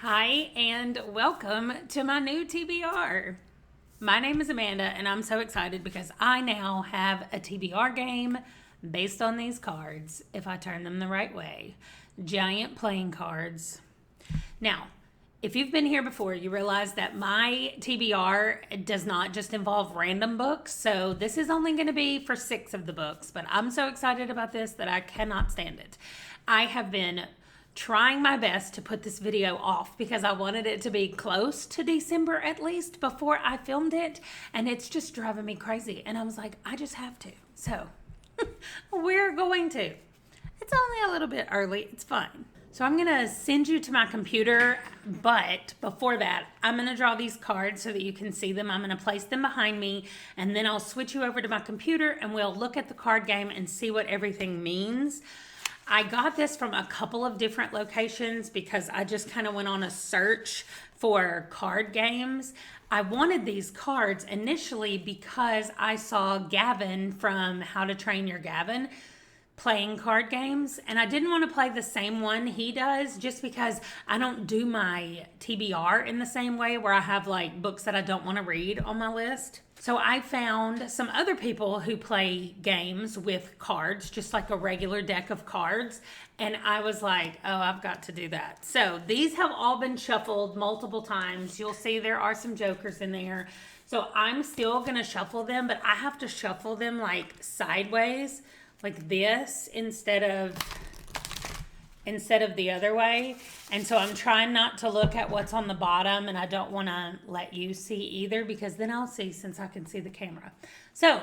Hi, and welcome to my new TBR. My name is Amanda, and I'm so excited because I now have a TBR game based on these cards, if I turn them the right way. Giant playing cards. Now, if you've been here before, you realize that my TBR does not just involve random books, so this is only going to be for 6 of the books, but I'm so excited about this that I cannot stand it. I have been trying my best to put this video off because I wanted it to be close to December at least before I filmed it, and it's just driving me crazy. And I was like, I just have to. So we're going to. It's only a little bit early. It's fine. So I'm going to send you to my computer, but before that, I'm going to draw these cards so that you can see them. I'm going to place them behind me, and then I'll switch you over to my computer, and we'll look at the card game and see what everything means. I got this from a couple of different locations because I just kind of went on a search for card games. I wanted these cards initially because I saw Gavin from How to Train Your Gavin playing card games, and I didn't want to play the same one he does just because I don't do my TBR in the same way where I have like books that I don't want to read on my list. So I found some other people who play games with cards, just like a regular deck of cards. And I was like, oh, I've got to do that. So these have all been shuffled multiple times. You'll see there are some jokers in there. So I'm still going to shuffle them, but I have to shuffle them like sideways, like this, instead of the other way. And so I'm trying not to look at what's on the bottom, and I don't want to let you see either because then I'll see since I can see the camera. So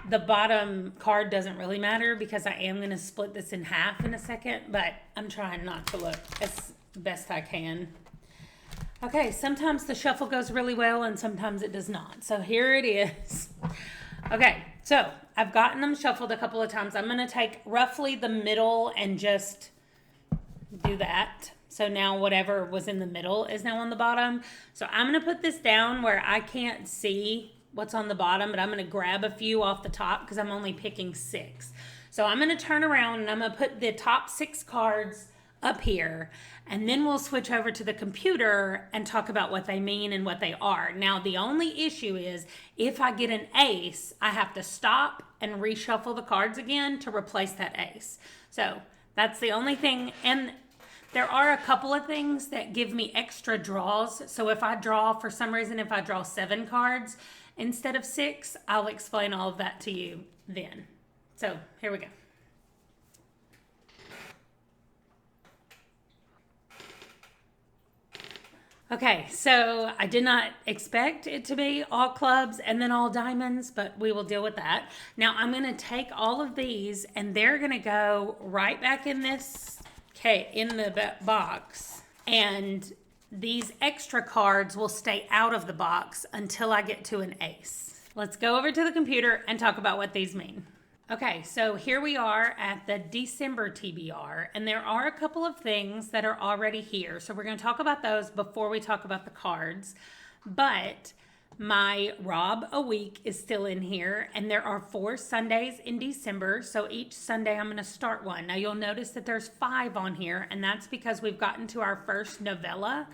the bottom card doesn't really matter because I am going to split this in half in a second, but I'm trying not to look as best I can. Okay, sometimes the shuffle goes really well and sometimes it does not. So here it is. Okay, so I've gotten them shuffled a couple of times. I'm going to take roughly the middle and just do that. So now whatever was in the middle is now on the bottom. So I'm going to put this down where I can't see what's on the bottom, but I'm going to grab a few off the top because I'm only picking 6. So I'm going to turn around and I'm going to put the top 6 cards up here, and then we'll switch over to the computer and talk about what they mean and what they are. Now, the only issue is if I get an ace, I have to stop and reshuffle the cards again to replace that ace. So that's the only thing. And there are a couple of things that give me extra draws. So if I draw, for some reason, if I draw 7 cards instead of 6, I'll explain all of that to you then. So here we go. Okay, so I did not expect it to be all clubs and then all diamonds, but we will deal with that. Now I'm going to take all of these and they're going to go right back in this in the box, and these extra cards will stay out of the box until I get to an ace. Let's go over to the computer and talk about what these mean. Okay, so here we are at the December TBR, and there are a couple of things that are already here. So we're going to talk about those before we talk about the cards. But my Rob a Week is still in here, and there are 4 Sundays in December. So each Sunday I'm going to start one. Now you'll notice that there's 5 on here, and that's because we've gotten to our first novella.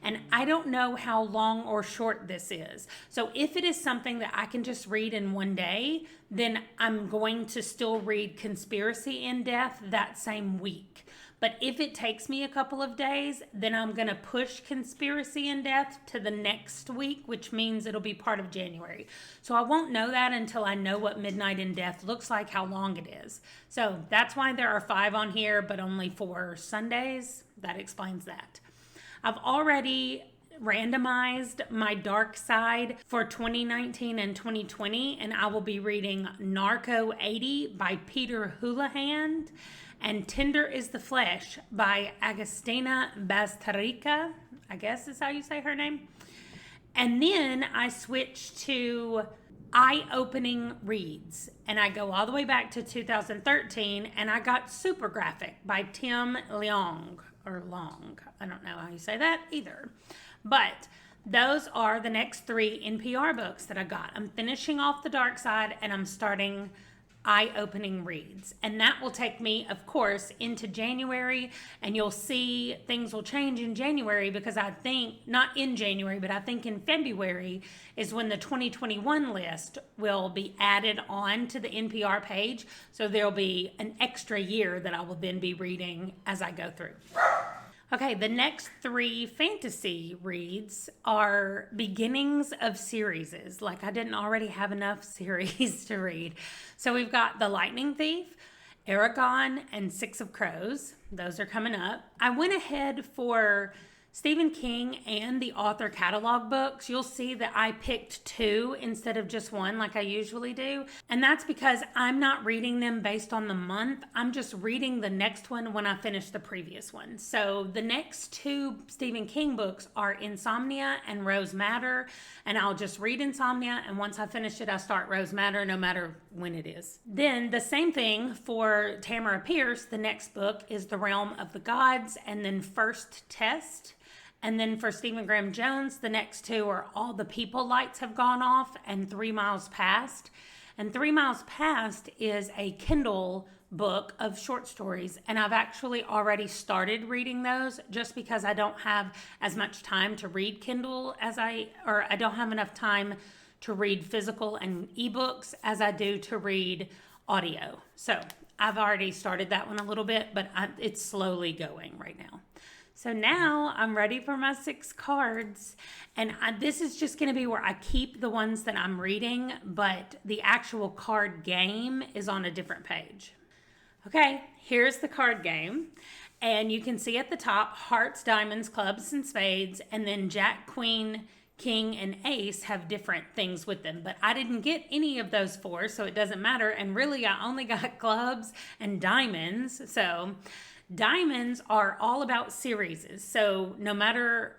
And I don't know how long or short this is. So if it is something that I can just read in one day, then I'm going to still read Conspiracy in Death that same week. But if it takes me a couple of days, then I'm going to push Conspiracy in Death to the next week, which means it'll be part of January. So I won't know that until I know what Midnight in Death looks like, how long it is. So that's why there are 5 on here, but only 4 Sundays. That explains that. I've already randomized my dark side for 2019 and 2020, and I will be reading Narco 80 by Peter Houlihan and Tender is the Flesh by Agustina Bazterrica, I guess is how you say her name. And then I switched to eye-opening reads, and I go all the way back to 2013, and I got Super Graphic by Tim Leong. Or Long. I don't know how you say that either. But those are the next 3 NPR books that I got. I'm finishing off The Dark Side and I'm starting eye-opening reads. And that will take me, of course, into January, and you'll see things will change in January, because I think, not in January, but I think in February is when the 2021 list will be added on to the NPR page. So there'll be an extra year that I will then be reading as I go through. Okay, the next 3 fantasy reads are beginnings of series. Like I didn't already have enough series to read. So we've got The Lightning Thief, Aragon, and Six of Crows. Those are coming up. I went ahead for Stephen King and the author catalog books. You'll see that I picked 2 instead of just 1 like I usually do. And that's because I'm not reading them based on the month. I'm just reading the next one when I finish the previous one. So the next 2 Stephen King books are Insomnia and Rose Madder. And I'll just read Insomnia, and once I finish it, I start Rose Madder, no matter when it is. Then the same thing for Tamara Pierce. The next book is The Realm of the Gods, and then First Test. And then for Stephen Graham Jones, the next 2 are All the People Lights Have Gone Off and 3 Miles Past. And 3 Miles Past is a Kindle book of short stories. And I've actually already started reading those, just because I don't have as much time to read Kindle I don't have enough time to read physical and ebooks as I do to read audio. So I've already started that one a little bit, but it's slowly going right now. So now I'm ready for my 6 cards, and this is just going to be where I keep the ones that I'm reading, but the actual card game is on a different page. Okay, here's the card game, and you can see at the top hearts, diamonds, clubs, and spades, and then Jack, Queen, King, and Ace have different things with them, but I didn't get any of those 4, so it doesn't matter, and really I only got clubs and diamonds. So diamonds are all about series, so no matter,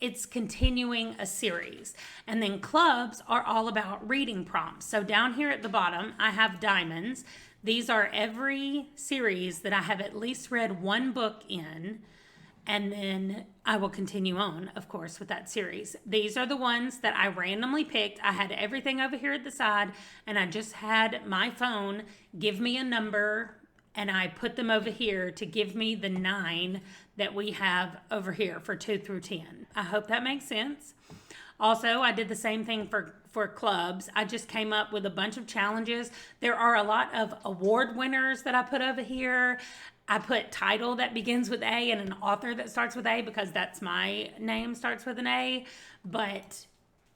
it's continuing a series. And then clubs are all about reading prompts. So down here at the bottom, I have diamonds. These are every series that I have at least read 1 book in, and then I will continue on, of course, with that series. These are the ones that I randomly picked. I had everything over here at the side, and I just had my phone give me a number, and I put them over here to give me the 9 that we have over here for 2 through 10. I hope that makes sense. Also, I did the same thing for clubs. I just came up with a bunch of challenges. There are a lot of award winners that I put over here. I put title that begins with A and an author that starts with A, because that's my name, starts with an A. But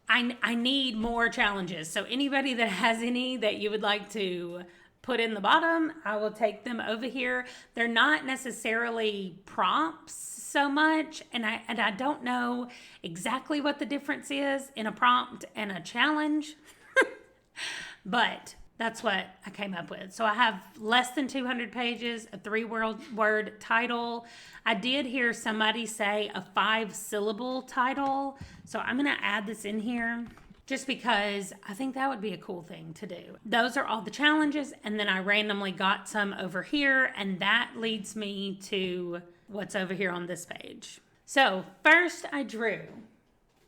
I need more challenges. So anybody that has any that you would like to put in the bottom, I will take them over here. They're not necessarily prompts so much, and I don't know exactly what the difference is in a prompt and a challenge, but that's what I came up with. So I have less than 200 pages, a 3-word title. I did hear somebody say a 5-syllable title, so I'm going to add this in here, just because I think that would be a cool thing to do. Those are all the challenges, and then I randomly got some over here, and that leads me to what's over here on this page. So first I drew.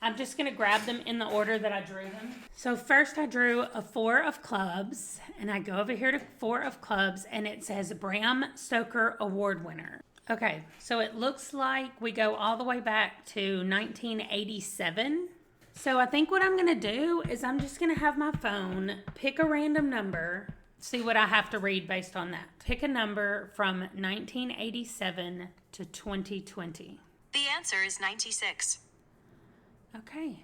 I'm just going to grab them in the order that I drew them. So first I drew a 4 of clubs, and I go over here to 4 of clubs, and it says Bram Stoker Award winner. Okay, so it looks like we go all the way back to 1987. So I think what I'm going to do is I'm just going to have my phone pick a random number, see what I have to read based on that. Pick a number from 1987 to 2020. The answer is 96. Okay.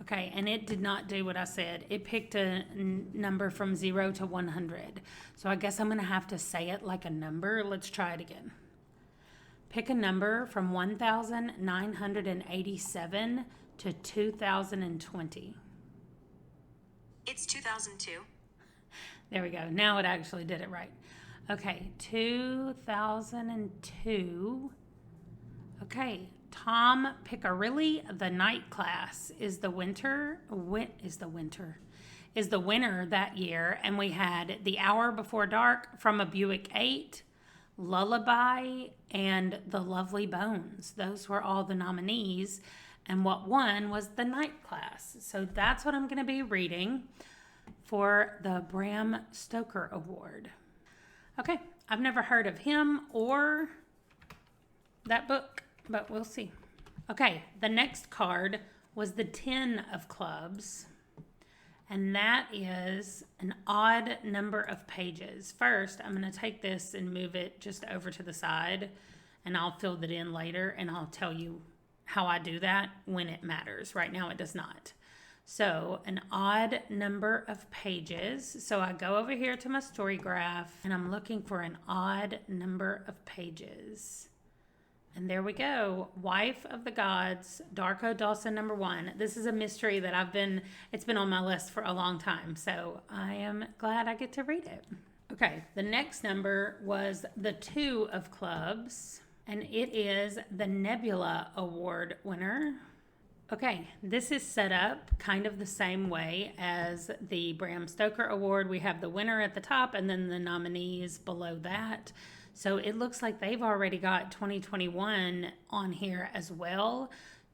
Okay, and it did not do what I said. It picked a number from 0 to 100. So I guess I'm going to have to say it like a number. Let's try it again. Pick a number from 1,987 to 2020. It's 2002. There we go. Now it actually did it right. Okay, 2002. Okay, Tom Piccirilli, The Night Class, is the winner that year. And we had The Hour Before Dark, From a Buick 8, Lullaby, and The Lovely Bones. Those were all the nominees, and what won was The Night Class. So that's what I'm going to be reading. for the Bram Stoker Award. Okay, I've never heard of him or that book, but we'll see. Okay, the next card was the 10 of clubs, and that is an odd number of pages. First, I'm going to take this and move it just over to the side, and I'll fill it in later, and I'll tell you how I do that when it matters. Right now, it does not. So an odd number of pages. So I go over here to my story graph, and I'm looking for an odd number of pages. And there we go. Wife of the Gods, Darko Dawson, number 1. This is a mystery that it's been on my list for a long time. So I am glad I get to read it. Okay, the next number was the 2 of clubs, and it is the Nebula Award winner. Okay, this is set up kind of the same way as the Bram Stoker Award. We have the winner at the top and then the nominees below that. So it looks like they've already got 2021 on here as well.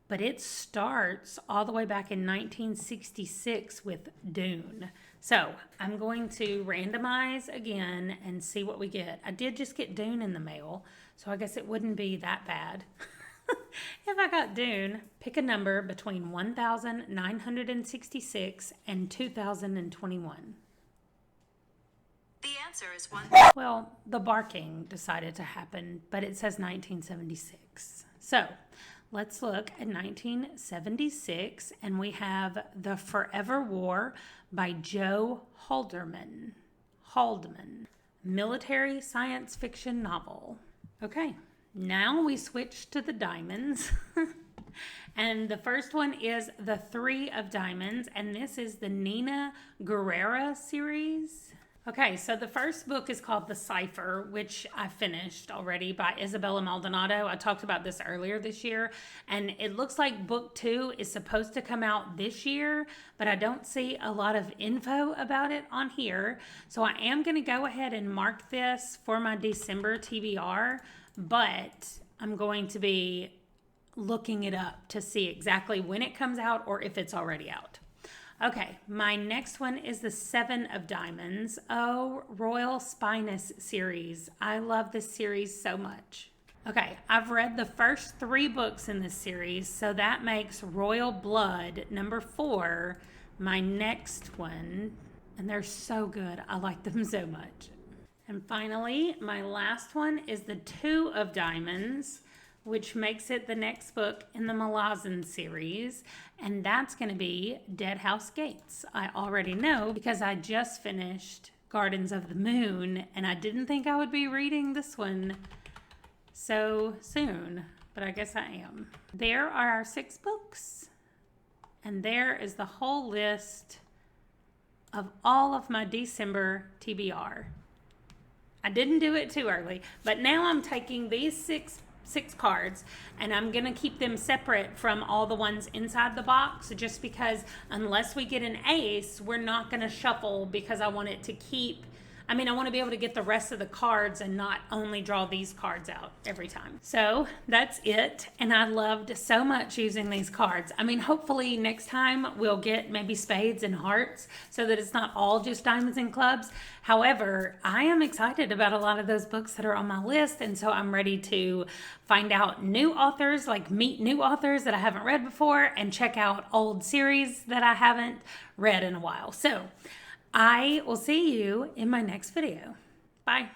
But it starts all the way back in 1966 with Dune. So I'm going to randomize again and see what we get. I did just get Dune in the mail, so I guess it wouldn't be that bad. If I got Dune, pick a number between 1,966 and 2021. The answer is 1. Well, the barking decided to happen, but it says 1976. So let's look at 1976, and we have The Forever War by Joe Haldeman. Military science fiction novel. Okay. Now we switch to the diamonds. And the first one is the 3 of Diamonds, and this is the Nina Guerrera series. Okay, so the first book is called The Cipher, which I finished already, by Isabella Maldonado. I talked about this earlier this year, and it looks like book 2 is supposed to come out this year, but I don't see a lot of info about it on here. So I am going to go ahead and mark this for my December TBR, but I'm going to be looking it up to see exactly when it comes out or if it's already out. Okay, my next one is the 7 of Diamonds. Oh, Royal Spinous series. I love this series so much. Okay, I've read the first 3 books in this series, so that makes Royal Blood, number 4, my next one. And they're so good. I like them so much. And finally, my last one is the 2 of Diamonds, which makes it the next book in the Malazan series, and that's going to be Dead House Gates. I already know because I just finished Gardens of the Moon, and I didn't think I would be reading this one so soon, but I guess I am. There are our 6 books, and there is the whole list of all of my December TBR. I didn't do it too early, but now I'm taking these six cards, and I'm going to keep them separate from all the ones inside the box, just because unless we get an ace, we're not going to shuffle, because I want it to keep, I want to be able to get the rest of the cards and not only draw these cards out every time. So that's it, and I loved so much using these cards. Hopefully next time we'll get maybe spades and hearts so that it's not all just diamonds and clubs. However, I am excited about a lot of those books that are on my list, and so I'm ready to find out new authors, like meet new authors that I haven't read before, and check out old series that I haven't read in a while. So I will see you in my next video. Bye.